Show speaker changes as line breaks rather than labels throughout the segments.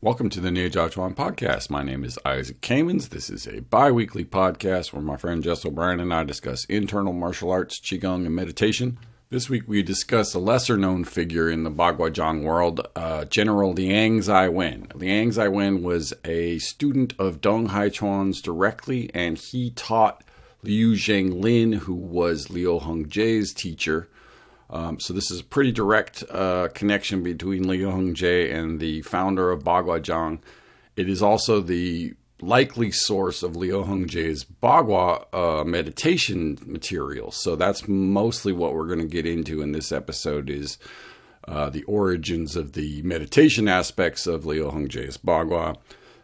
Welcome to the Neijiaquan podcast. My name is Isaac Kamens. This is a bi-weekly podcast where my friend Jess O'Brien and I discuss internal martial arts, Qigong, and meditation. This week we discuss a lesser-known figure in the Zhang world, General Liang Zhai Wen. Liang Zhai Wen was a student of Deng Haichuan's directly, and he taught Liu Zhenglin, who was Liu Hongzhi's teacher. So this is a pretty direct connection between Liu Hongzhi and the founder of Zhang. It is also the likely source of Liu Hongzhi's Bagua meditation material. So that's mostly what we're going to get into in this episode is the origins of the meditation aspects of Liu Hongzhi's Bagua,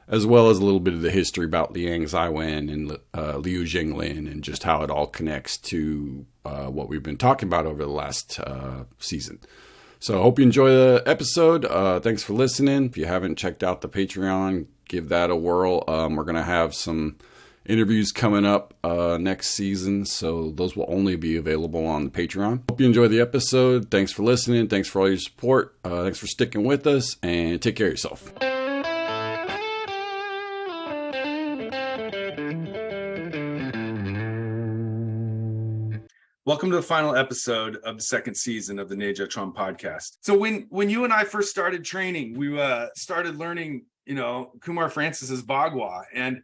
as well as a little bit of the history about Liang Zhai Wen and Liu Zhenglin and just how it all connects to what we've been talking about over the last season. So I hope you enjoy the episode. Thanks for listening. If you haven't checked out the Patreon, give that a whirl. We're going to have some interviews coming up next season, so those will only be available on the Patreon. Hope you enjoy the episode. Thanks for listening. Thanks for all your support. Thanks for sticking with us, and take care of yourself.
Welcome to the final episode of the second season of the Neijiaquan podcast. So when you and I first started training, we started learning, Kumar Francis's Bagua. And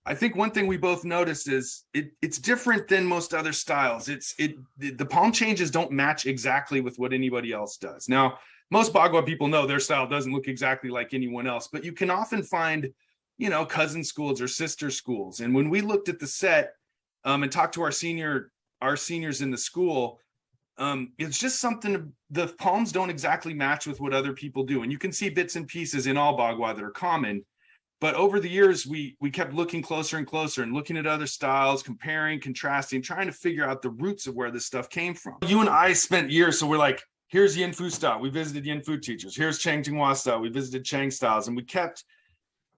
I think one thing we both noticed is it's different than most other styles. The palm changes don't match exactly with what anybody else does. Now, most Bagua people know their style doesn't look exactly like anyone else, but you can often find, cousin schools or sister schools. And when we looked at the set and talked to our seniors in the school, it's just something, the palms don't exactly match with what other people do. And you can see bits and pieces in all Bagua that are common. But over the years, we kept looking closer and closer and looking at other styles, comparing, contrasting, trying to figure out the roots of where this stuff came from. You and I spent years, so we're like, here's Yin Fu style. We visited Yin Fu teachers. Here's Chang Jinghua style. We visited Chang styles. And we kept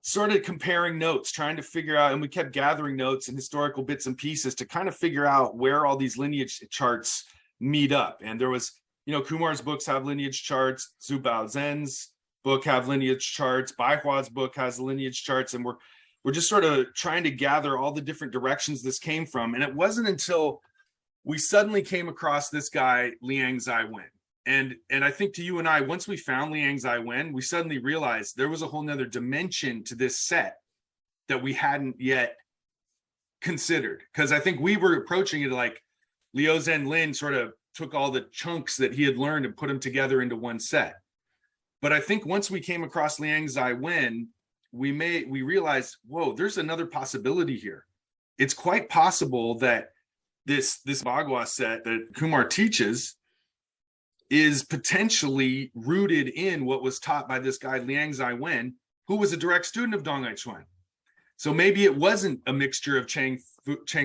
sort of comparing notes, trying to figure out, and we kept gathering notes and historical bits and pieces to kind of figure out where all these lineage charts meet up. And there was, Kumar's books have lineage charts, Zhu Bao Zhen's book have lineage charts, Bai Hua's book has lineage charts, and we're just sort of trying to gather all the different directions this came from. And it wasn't until we suddenly came across this guy, Liang Zhai Wen. And I think to you and I, once we found Liang Zhai Wen, we suddenly realized there was a whole nother dimension to this set that we hadn't yet considered. Because I think we were approaching it like Liu Zhenglin sort of took all the chunks that he had learned and put them together into one set. But I think once we came across Liang Zhai Wen, we realized, whoa, there's another possibility here. It's quite possible that this Bagua set that Kumar teaches is potentially rooted in what was taught by this guy, Liang Zhai Wen, who was a direct student of Deng Haichuan. So maybe it wasn't a mixture of Chang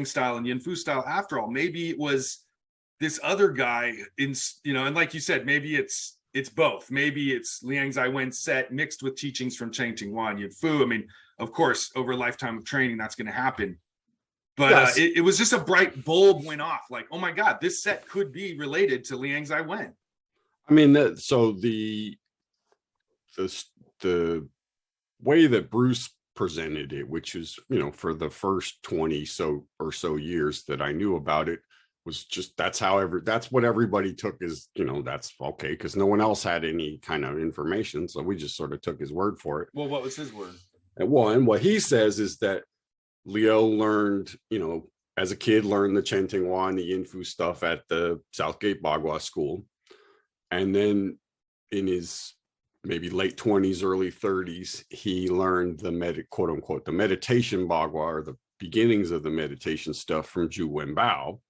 style and Yin Fu style after all. Maybe it was this other guy and like you said, maybe it's both. Maybe it's Liang Zhai Wen's set mixed with teachings from Chang Jinghua and Yin Fu. I mean, of course, over a lifetime of training, that's going to happen. But yes. It was just a bright bulb went off like, oh my God, this set could be related to Liang Zhai Wen.
I mean, so the way that Bruce presented it, which is, for the first 20 or so years that I knew about it, was just that's what everybody took as, that's okay, because no one else had any kind of information. So we just sort of took his word for it.
Well, what was his word?
And what he says is that Leo learned, as a kid, learned the Chang Jinghua and the Yin Fu stuff at the Southgate Bagua school. And then in his maybe late 20s, early 30s, he learned the quote unquote, the meditation Bagua, or the beginnings of the meditation stuff from Zhu Wenbao.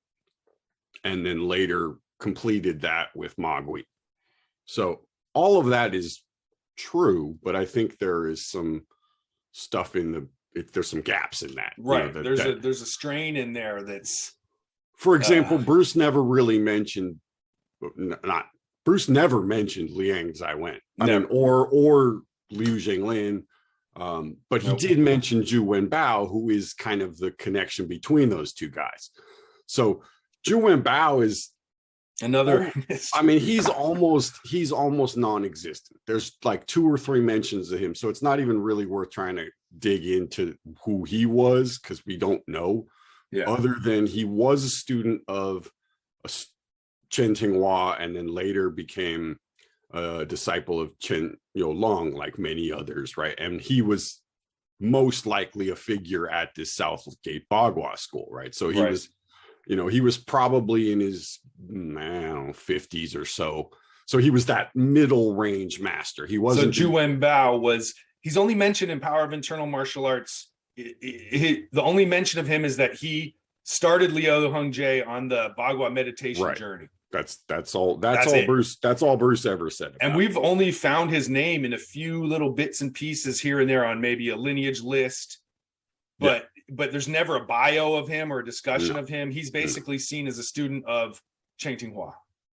And then later completed that with Magui. So all of that is true, but I think there is some stuff there's some gaps in that.
Right. There's a strain in there that's.
For example, Bruce never really mentioned, Bruce never mentioned Liang Zhai Wen, or Liu Zhenglin, but he did mention Zhu Wenbao, who is kind of the connection between those two guys. So Zhu Wenbao is
Another
I mean, he's almost non-existent. There's like 2 or 3 mentions of him, so it's not even really worth trying to dig into who he was because we don't know.
Yeah.
Other than he was a student of Chen Tinghua, and then later became a disciple of Chen Long, like many others, right? And he was most likely a figure at this Southgate Bagua school, right? So he was. He was probably in his, I don't know, 50s or so. So he was that middle range master. He wasn't.
So Zhu Wenbao he's only mentioned in Power of Internal Martial Arts. The only mention of him is that he started Liu Hongjie on the Bagua meditation journey.
That's all Bruce ever said.
And we've only found his name in a few little bits and pieces here and there on maybe a lineage list. But there's never a bio of him or a discussion of him. He's basically seen as a student of Chen Tinghua.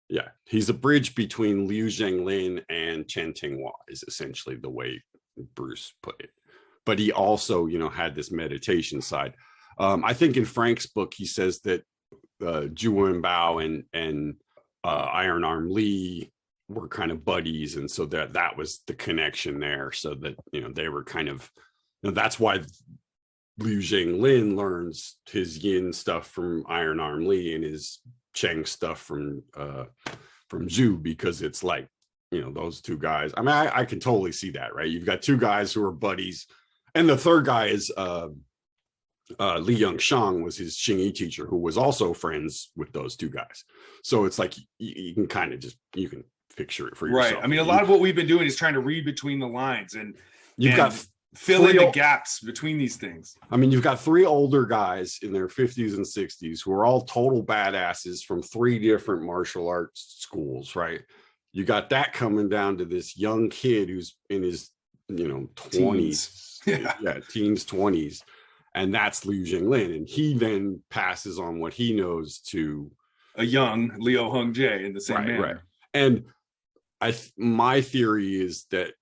Yeah, he's a bridge between Liu Zhenglin and Chen Tinghua is essentially the way Bruce put it. But he also, had this meditation side. I think in Frank's book, he says that Zhu Wenbao and Iron Arm Lee were kind of buddies. And so that was the connection there. So that, they were kind of, that's why Liu Zhenglin learns his yin stuff from Iron Arm Lee and his Cheng stuff from Zhu, because it's like, those 2 guys. I mean, I can totally see that, right? You've got 2 guys who are buddies, and the third guy is Li Yongshang was his Xingyi teacher, who was also friends with those 2 guys. So it's like you can kind of you can picture it for yourself.
Right. I mean, a lot of what we've been doing is trying to read between the lines, and
you've got
fill in the gaps between these things.
I mean, you've got 3 older guys in their 50s and 60s who are all total badasses from 3 different martial arts schools, right? You got that coming down to this young kid who's in his, 20s, teens, 20s, and that's Liu Zhenglin, and he then passes on what he knows to
a young Liu Hongjie in the same manner.
Right. And my theory is that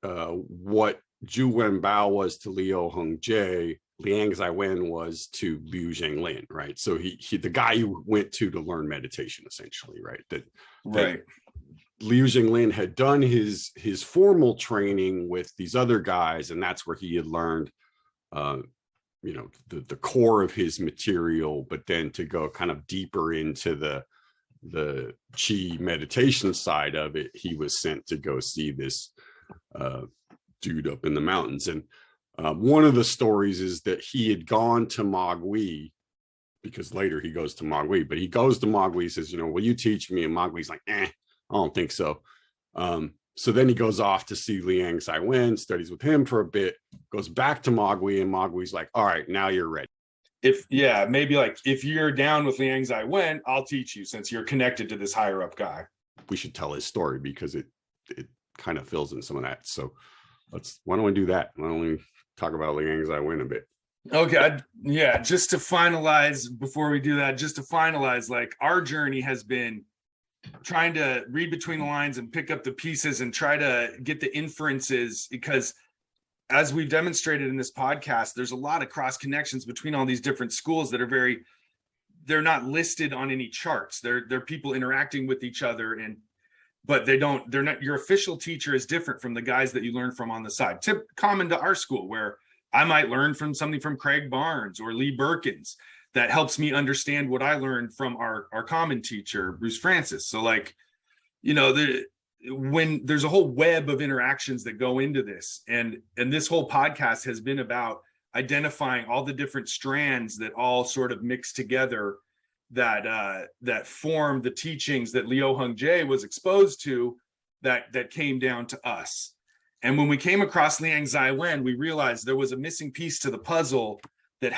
what Zhu Wenbao was to Liu Hongjie, Liang Zhai Wen was to Liu Zhenglin, right? So he the guy you went to learn meditation, essentially, right? That Liu Zhenglin had done his formal training with these other guys, and that's where he had learned, the core of his material. But then to go kind of deeper into the Qi meditation side of it, he was sent to go see this dude up in the mountains. And one of the stories is that he had gone to Mogui, because later he goes to Mogui, but he goes to Mogui, says, will you teach me? And Mogui's like, I don't think so. So then he goes off to see Liang Zhai Wen, studies with him for a bit, goes back to Mogui, and Mogui's like, all right, now you're ready.
If you're down with Liang Zhai Wen, I'll teach you, since you're connected to this higher up guy.
We should tell his story because it kind of fills in some of that. So why don't we do that? Why don't we talk about Liang Zhai Wen a bit?
Okay. Yeah. Just to finalize, before we do that, like, our journey has been trying to read between the lines and pick up the pieces and try to get the inferences, because as we've demonstrated in this podcast, there's a lot of cross connections between all these different schools that are they're not listed on any charts. They're people interacting with each other, but they're not, your official teacher is different from the guys that you learn from on the side. Common to our school, where I might learn from something from Craig Barnes or Lee Birkins that helps me understand what I learned from our common teacher, Bruce Francis. So, like, when there's a whole web of interactions that go into this, and this whole podcast has been about identifying all the different strands that all sort of mix together, that form the teachings that Liu Hongjie was exposed to, that came down to us. And when we came across Liang Zhai Wen, we realized there was a missing piece to the puzzle that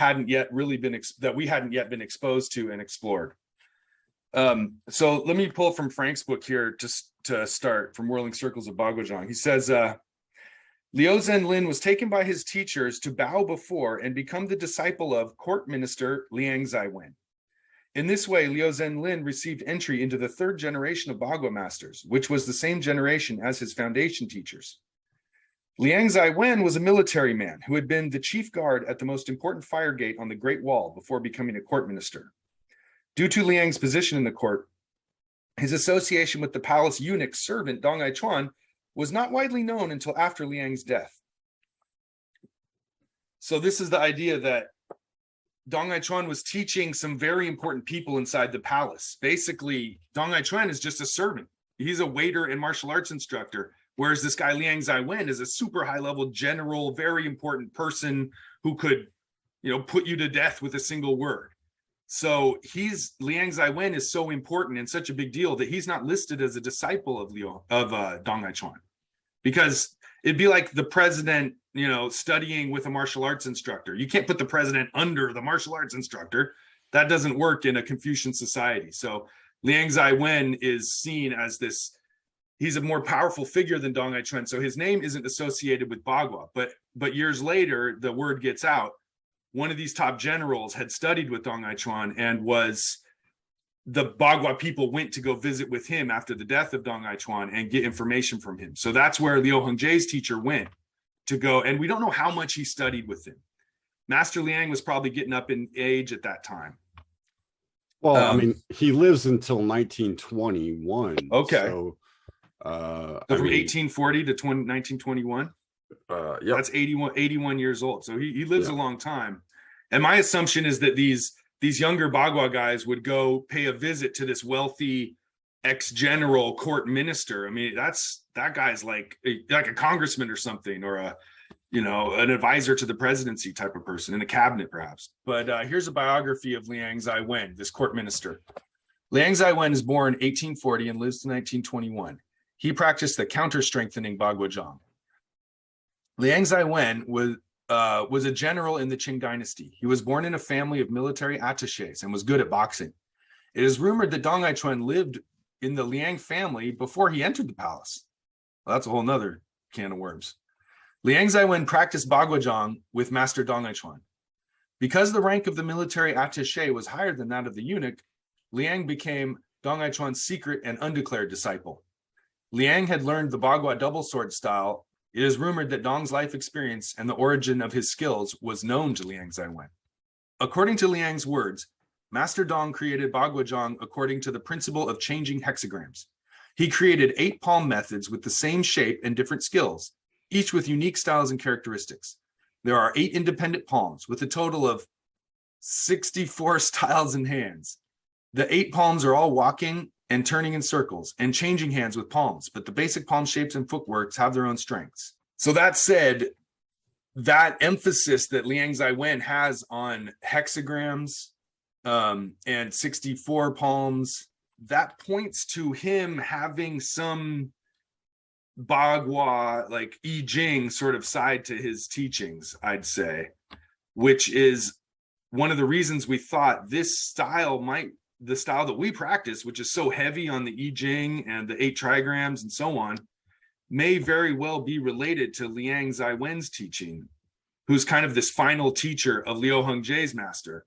we hadn't yet been exposed to and explored. So let me pull from Frank's book here just to start, from Whirling Circles of Baguazhang. He says, Liu Zhenglin was taken by his teachers to bow before and become the disciple of court minister Liang Zhai Wen. In this way, Liu Zhenglin received entry into the 3rd generation of Bagua masters, which was the same generation as his foundation teachers. Liang Zhai Wen was a military man who had been the chief guard at the most important fire gate on the Great Wall before becoming a court minister. Due to Liang's position in the court, His association with the palace eunuch servant Dong Aichuan was not widely known until after Liang's death. So this is the idea that Dong Aichuan was teaching some very important people inside the palace. Basically, Dong Aichuan is just a servant. He's a waiter and martial arts instructor, whereas this guy Liang Zhai Wen is a super high-level general, very important person who could, put you to death with a single word. So Liang Zhai Wen is so important and such a big deal that he's not listed as a disciple of Dong Aichuan, because it'd be like the president, studying with a martial arts instructor. You can't put the president under the martial arts instructor. That doesn't work in a Confucian society. So Liang Zhai Wen is seen as this, he's a more powerful figure than Dong Aichuan. So his name isn't associated with Bagua, but years later, the word gets out. One of these top generals had studied with Dong Aichuan, and the Bagua people went to go visit with him after the death of Dong Aichuan and get information from him. So that's where Liu Hongji's teacher went to go. And we don't know how much he studied with him. Master Liang was probably getting up in age at that time.
Well, he lives until 1921.
Okay.
So,
from 1840 to 1921.
Yep.
That's 81 years old. So he lives a long time. And my assumption is that these younger Bagua guys would go pay a visit to this wealthy ex-general court minister. That guy's like a congressman or something, or an advisor to the presidency type of person in the cabinet, perhaps. But here's a biography of Liang Zhai Wen, this court minister. Liang Zhai Wen is born 1840 and lives to 1921. He practiced the counter-strengthening Bagua Zhang. Liang Zhai Wen was a general in the Qing dynasty. He was born in a family of military attachés and was good at boxing. It is rumored that Dong Aichuan lived in the Liang family before he entered the palace. Well, that's a whole nother can of worms. Liang Zhai Wen practiced Bagua Zhang with Master Dong Aichuan. Because the rank of the military attaché was higher than that of the eunuch, Liang became Dong Aichuan's secret and undeclared disciple. Liang had learned the Bagua double sword style. It is rumored that Dong's life experience and the origin of his skills was known to Liang Zhai Wen. According to Liang's words, Master Dong created Bagua Zhang according to the principle of changing hexagrams. He created 8 palm methods with the same shape and different skills, each with unique styles and characteristics. There are 8 independent palms with a total of 64 styles and hands. The 8 palms are all walking and turning in circles and changing hands with palms, but the basic palm shapes and footworks have their own strengths. So that said, that emphasis that Liang Zhai Wen has on hexagrams and 64 palms, that points to him having some Bagua, like I Ching sort of side to his teachings, I'd say, which is one of the reasons we thought this style the style that we practice, which is so heavy on the I Ching and the 8 trigrams and so on, may very well be related to Liang Zhai Wen's teaching, who's kind of this final teacher of Liu Hongji's master,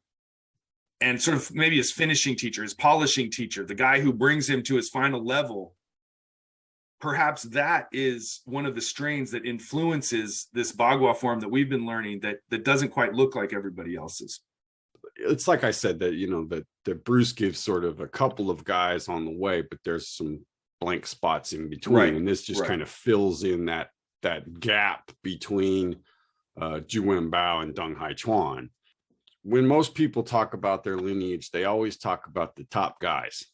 and sort of maybe his finishing teacher, his polishing teacher, the guy who brings him to his final level. Perhaps that is one of the strains that influences this Bagua form that we've been learning that doesn't quite look like everybody else's.
It's like I said, that that Bruce gives sort of a couple of guys on the way, but there's some blank spots in between, right. And this just kind of fills in that gap between Zhu Wenbao and Dong Haichuan. When most people talk about their lineage, they always talk about the top guys.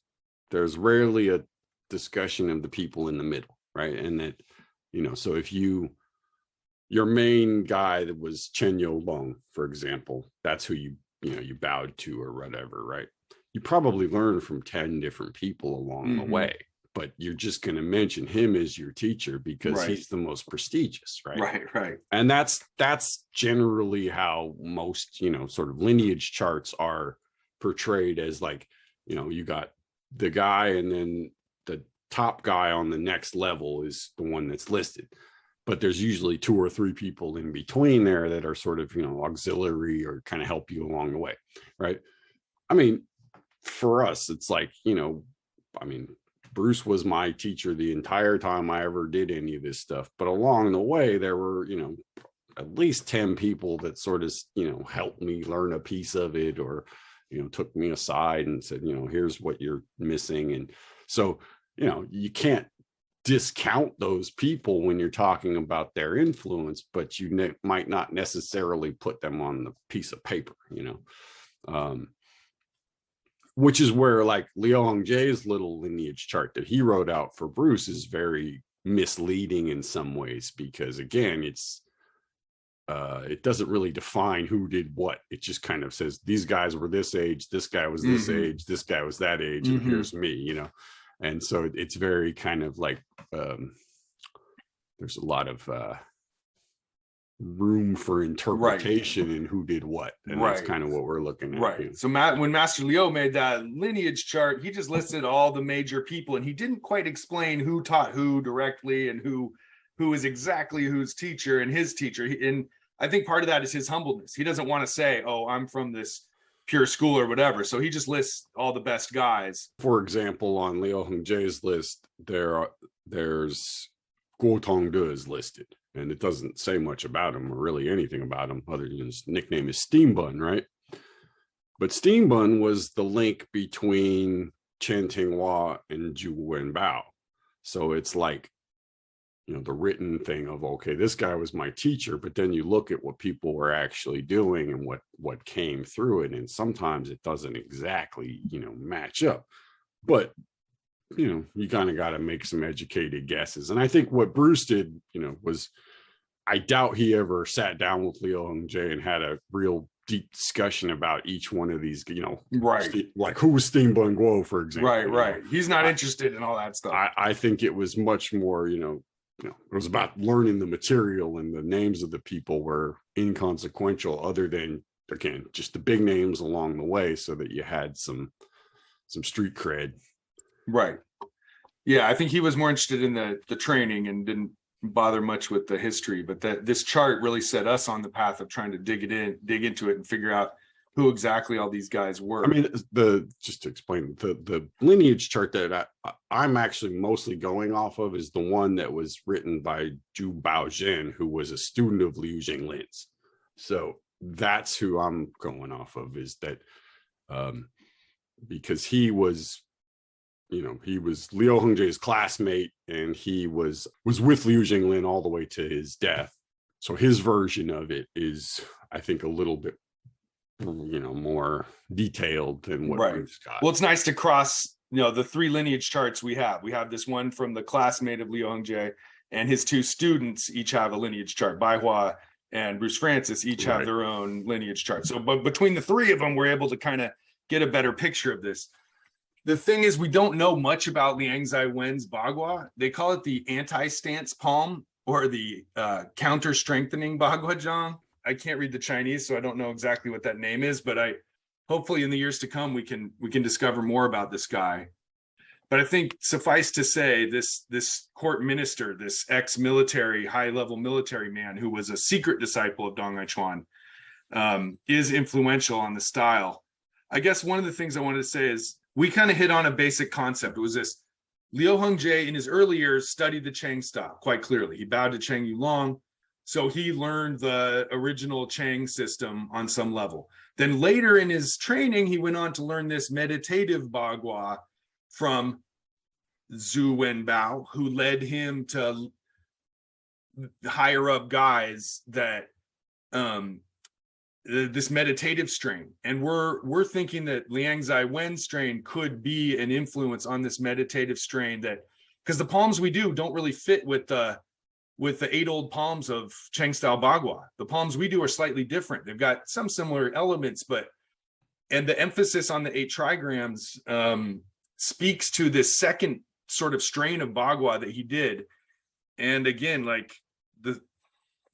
There's rarely a discussion of the people in the middle, right? And that, so if your main guy that was Chen Youlong, for example, that's who you bowed to or whatever, right? You probably learned from 10 different people along the way, but you're just going to mention him as your teacher because he's the most prestigious, right?
Right.
And that's generally how most, sort of lineage charts are portrayed, as like, you got the guy and then the top guy on the next level is the one that's listed. But there's usually 2 or 3 people in between there that are sort of, auxiliary or kind of help you along the way, right? For us, it's like, Bruce was my teacher the entire time I ever did any of this stuff. But along the way, there were, at least 10 people that sort of, helped me learn a piece of it, or, took me aside and said, here's what you're missing. And So, you can't discount those people when you're talking about their influence, but you might not necessarily put them on the piece of paper, which is where like Liu Hongji's little lineage chart that he wrote out for Bruce is very misleading in some ways, because again, it doesn't really define who did what. It just kind of says these guys were this age, this guy was this age, this guy was that age, and here's me, and so it's very kind of like there's a lot of room for interpretation in who did what, and that's kind of what we're looking at.
Right. So when Master Liu made that lineage chart, he just listed all the major people, and he didn't quite explain who taught who directly and who is exactly whose teacher and his teacher. And I think part of that is his humbleness. He doesn't want to say, "Oh, I'm from this pure school or whatever." So he just lists all the best guys.
For example, on Liu Hongji's list, there's Guo Tongde is listed, and it doesn't say much about him or really anything about him other than his nickname is Steambun, right? But Steambun was the link between Chen Tinghua and Zhu Wenbao. So it's like, the written thing of, okay, this guy was my teacher, but then you look at what people were actually doing and what came through it, and sometimes it doesn't exactly, match up. But you kind of got to make some educated guesses. And I think what Bruce did, was, I doubt he ever sat down with Liu Hongji and had a real deep discussion about each one of these,
right.
Like who was Steambun Guo, for example.
Right. He's not interested in all that stuff.
I think it was much more, it was about learning the material, and the names of the people were inconsequential other than, again, just the big names along the way, so that you had some street cred.
Right. Yeah, I think he was more interested in the training and didn't bother much with the history, but this chart really set us on the path of trying to dig into it and figure out who exactly all these guys were.
I mean, just to explain, the lineage chart that I'm actually mostly going off of is the one that was written by Zhu Baozhen, who was a student of Liu Jinglin's. So that's who I'm going off of, is that because he was he was Liu Hongji's classmate, and he was with Liu Jinglin all the way to his death. So his version of it is, I think, a little bit, more detailed than what Bruce got.
Well, it's nice to cross, the three lineage charts we have. We have this one from the classmate of Liu Hongji, and his two students each have a lineage chart. Baihua and Bruce Francis each have their own lineage chart. So, but between the three of them, we're able to kind of get a better picture of this. The thing is, we don't know much about Liang Zhai Wen's Bagua. They call it the anti-stance palm, or the counter-strengthening Bagua Zhang. I can't read the Chinese, so I don't know exactly what that name is, but hopefully in the years to come, we can discover more about this guy. But I think suffice to say, this court minister, this ex-military, high-level military man who was a secret disciple of Dong Aichuan, is influential on the style. I guess one of the things I wanted to say is, we kind of hit on a basic concept. It was this: Liu Hongji in his early years studied the Qing style quite clearly. He bowed to Cheng Yulong, so he learned the original Qing system on some level. Then later in his training, he went on to learn this meditative Bagua from Zhu Wenbao, who led him to higher up guys that this meditative strain. And we're thinking that Liang Zhai Wen strain could be an influence on this meditative strain, that because the palms we do don't really fit with the 8 old palms of Qing style Bagua. The palms we do are slightly different. They've got some similar elements, and the emphasis on the 8 trigrams speaks to this second sort of strain of Bagua that he did. And again, like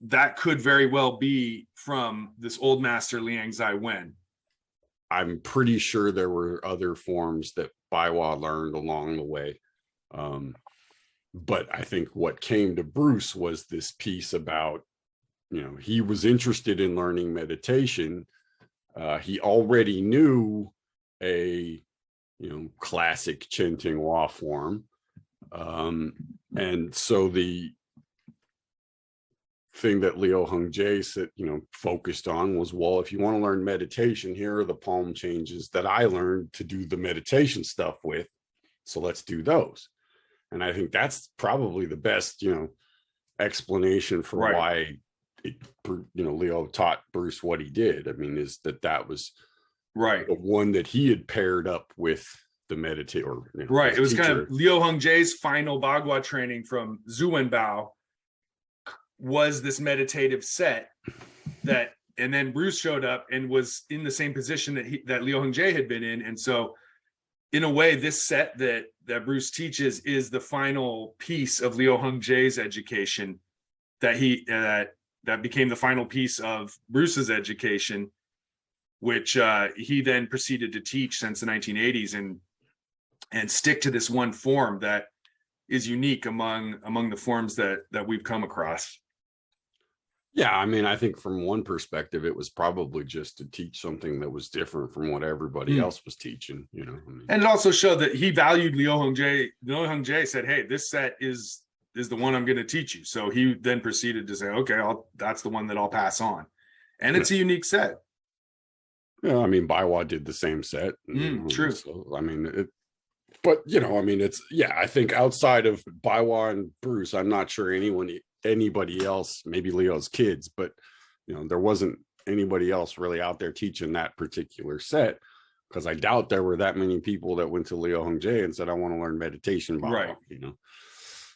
that could very well be from this old master Liang Zhai Wen.
I'm pretty sure there were other forms that Baiwa learned along the way. But I think what came to Bruce was this piece about, he was interested in learning meditation. He already knew a, classic Chen Tinghua form. And so the thing that Liu Hongji said, focused on was, well, if you want to learn meditation, here are the palm changes that I learned to do the meditation stuff with. So let's do those. And I think that's probably the best, explanation for why Leo taught Bruce what he did. I mean, is that was
right,
the one that he had paired up with the meditator.
Right. It was kind of Liu Hongji's final Bagua training from Zhu Wenbao was this meditative set and then Bruce showed up and was in the same position that Liu Hongji had been in. And so in a way, this set that Bruce teaches is the final piece of Liu Hongji's education that became the final piece of Bruce's education, which he then proceeded to teach since the 1980s and stick to this one form that is unique among the forms that we've come across.
Yeah, I mean, I think from one perspective, it was probably just to teach something that was different from what everybody else was teaching, And
it also showed that he valued Liu Hongji. Liu Hongji said, "Hey, this set is the one I'm going to teach you." So he then proceeded to say, "Okay, that's the one that I'll pass on," and it's a unique set.
Yeah, I mean, Baiwa did the same set.
True.
So, I mean, I think outside of Baiwa and Bruce, I'm not sure anybody else, maybe Leo's kids, but there wasn't anybody else really out there teaching that particular set, because I doubt there were that many people that went to Liu Hongji and said, "I want to learn meditation Baiwa,"
right.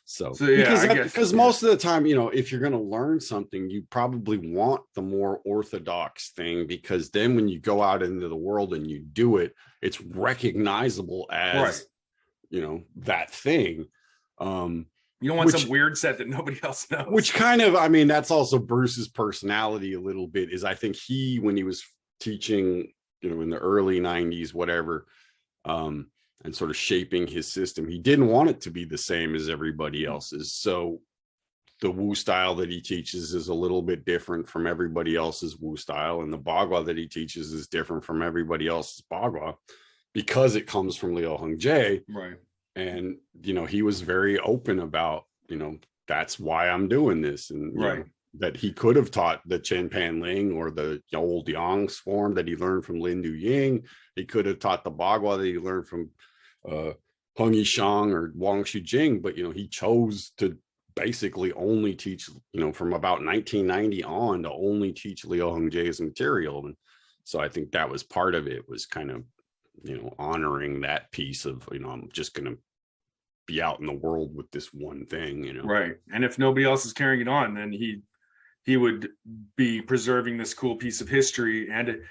So
yeah,
because most of the time, if you're going to learn something, you probably want the more orthodox thing, because then when you go out into the world and you do it, it's recognizable as, that thing.
You don't want some weird set that nobody else knows.
Which kind of, I mean, that's also Bruce's personality a little bit, is I think when he was teaching, in the early 90s, whatever, and sort of shaping his system, he didn't want it to be the same as everybody else's. So the Wu style that he teaches is a little bit different from everybody else's Wu style, and the Bagua that he teaches is different from everybody else's Bagua, because it comes from Liu Hongji.
Right.
And, he was very open about, that's why I'm doing this. And that he could have taught the Chen Pan Ling or the old Yang's form that he learned from Lin Du Ying. He could have taught the Bagua that he learned from Heng Yishang or Wang Shujing, but, he chose to basically only teach, from about 1990 on, to only teach Liu Hongji's material. And so I think that was part of it, was kind of, honoring that piece of, I'm just going to be out in the world with this one thing,
Right. And if nobody else is carrying it on, then he would be preserving this cool piece of history. And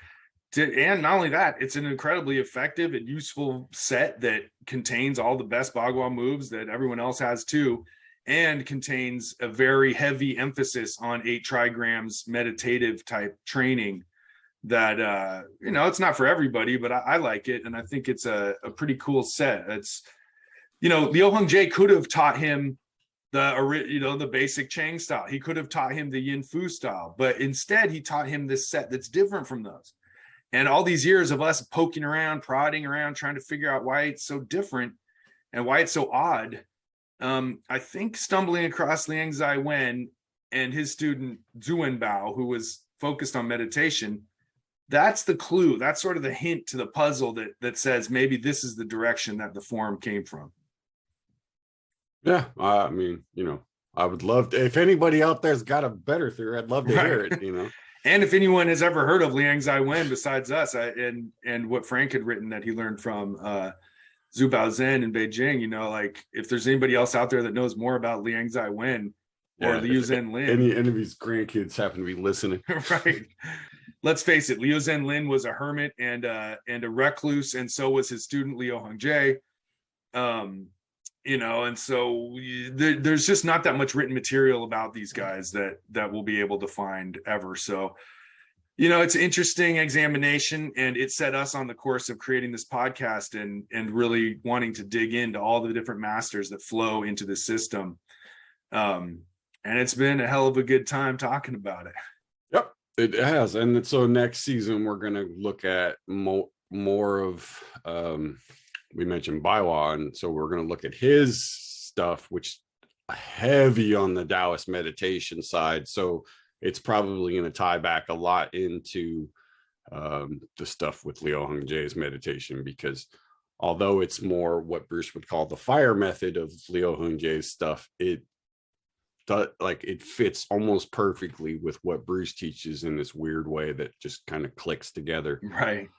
not only that, it's an incredibly effective and useful set that contains all the best Bagua moves that everyone else has too, and contains a very heavy emphasis on 8 trigrams meditative type training that, it's not for everybody, but I like it. And I think it's a pretty cool set. It's, Liu Hongji could have taught him the basic Qing style. He could have taught him the Yin Fu style, but instead he taught him this set that's different from those. And all these years of us poking around, prodding around, trying to figure out why it's so different and why it's so odd. I think stumbling across Liang Zhai Wen and his student Zhu Wenbao, who was focused on meditation, that's the clue. That's sort of the hint to the puzzle that says maybe this is the direction that the form came from.
Yeah, I mean, I would love to, if anybody out there's got a better theory, I'd love to hear it,
And if anyone has ever heard of Liang Zhai Wen besides us, and what Frank had written that he learned from Zhu Baozhen in Beijing, if there's anybody else out there that knows more about Liang Zhai Wen or Liu Zhen Lin.
Any of his grandkids happen to be listening.
Right. Let's face it, Liu Zhen Lin was a hermit and a recluse, and so was his student Liu Hongji. And so there's just not that much written material about these guys that we'll be able to find ever. So, it's an interesting examination, and it set us on the course of creating this podcast and really wanting to dig into all the different masters that flow into the system. And it's been a hell of a good time talking about it.
Yep, it has. And so next season, we're going to look at more of, we mentioned Baiwa, and so we're going to look at his stuff, which heavy on the Taoist meditation side. So it's probably going to tie back a lot into the stuff with Liu Hongji's meditation, because although it's more what Bruce would call the fire method of Liu Hongji's stuff, it fits almost perfectly with what Bruce teaches in this weird way that just kind of clicks together.
Right.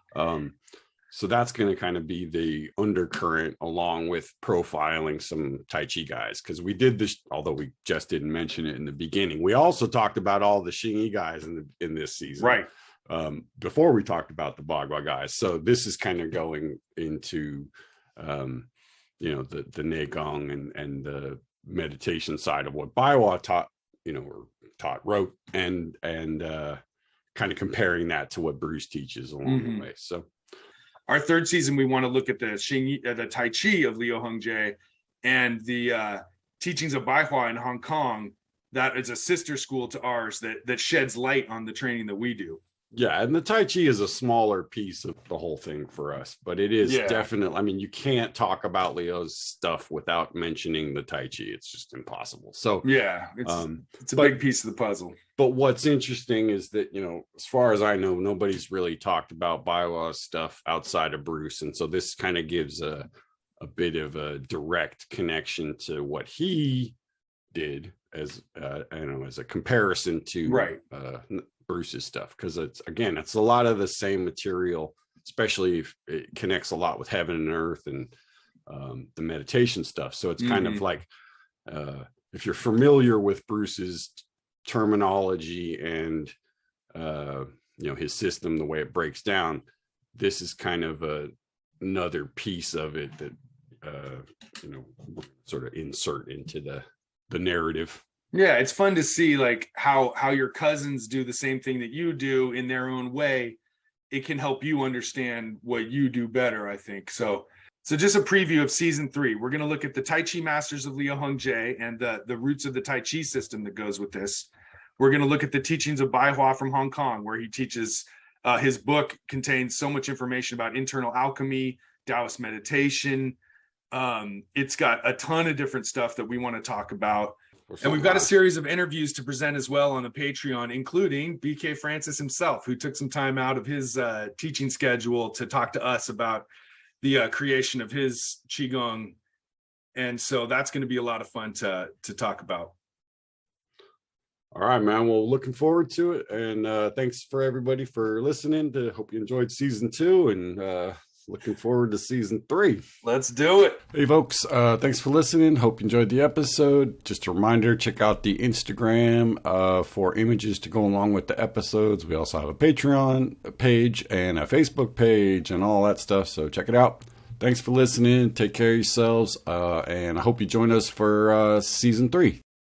So that's going to kind of be the undercurrent, along with profiling some Tai Chi guys. Because we did this, although we just didn't mention it in the beginning. We also talked about all the Xingyi guys in this season,
right?
Before we talked about the Bagua guys. So this is kind of going into, the Neigong and the meditation side of what Baiwa taught, wrote, and kind of comparing that to what Bruce teaches along the way. So.
Our third season, we want to look at the Tai Chi of Liu Hongji and the teachings of Baihua in Hong Kong. That is a sister school to ours that sheds light on the training that we do.
Yeah, and the Tai Chi is a smaller piece of the whole thing for us, but it is definitely, I mean, you can't talk about Liu's stuff without mentioning the Tai Chi. It's just impossible. So
yeah, it's a big piece of the puzzle.
But what's interesting is that, as far as I know, nobody's really talked about Baiwa's stuff outside of Bruce. And so this kind of gives a bit of a direct connection to what he did as a comparison to Bruce's stuff, because it's a lot of the same material, especially if it connects a lot with heaven and earth and the meditation stuff. So it's kind of like if you're familiar with Bruce's terminology and his system, the way it breaks down, this is kind of another piece of it that sort of insert into the narrative.
Yeah, it's fun to see like how your cousins do the same thing that you do in their own way. It can help you understand what you do better, I think. So just a preview of season 3. We're going to look at the Tai Chi masters of Liu Hongji and the roots of the Tai Chi system that goes with this. We're going to look at the teachings of Baihua from Hong Kong, where he teaches, his book contains so much information about internal alchemy, Taoist meditation. It's got a ton of different stuff that we want to talk about. And we've got a series of interviews to present as well on the Patreon, including BK Francis himself, who took some time out of his teaching schedule to talk to us about the creation of his Qigong. And so that's going to be a lot of fun to talk about.
All right, man. Well, looking forward to it. And thanks for everybody for listening. Hope you enjoyed season 2 and looking forward to season 3.
Let's do it.
Hey, folks. Thanks for listening. Hope you enjoyed the episode. Just a reminder, check out the Instagram for images to go along with the episodes. We also have a Patreon page and a Facebook page and all that stuff. So check it out. Thanks for listening. Take care of yourselves. And I hope you join us for season 3.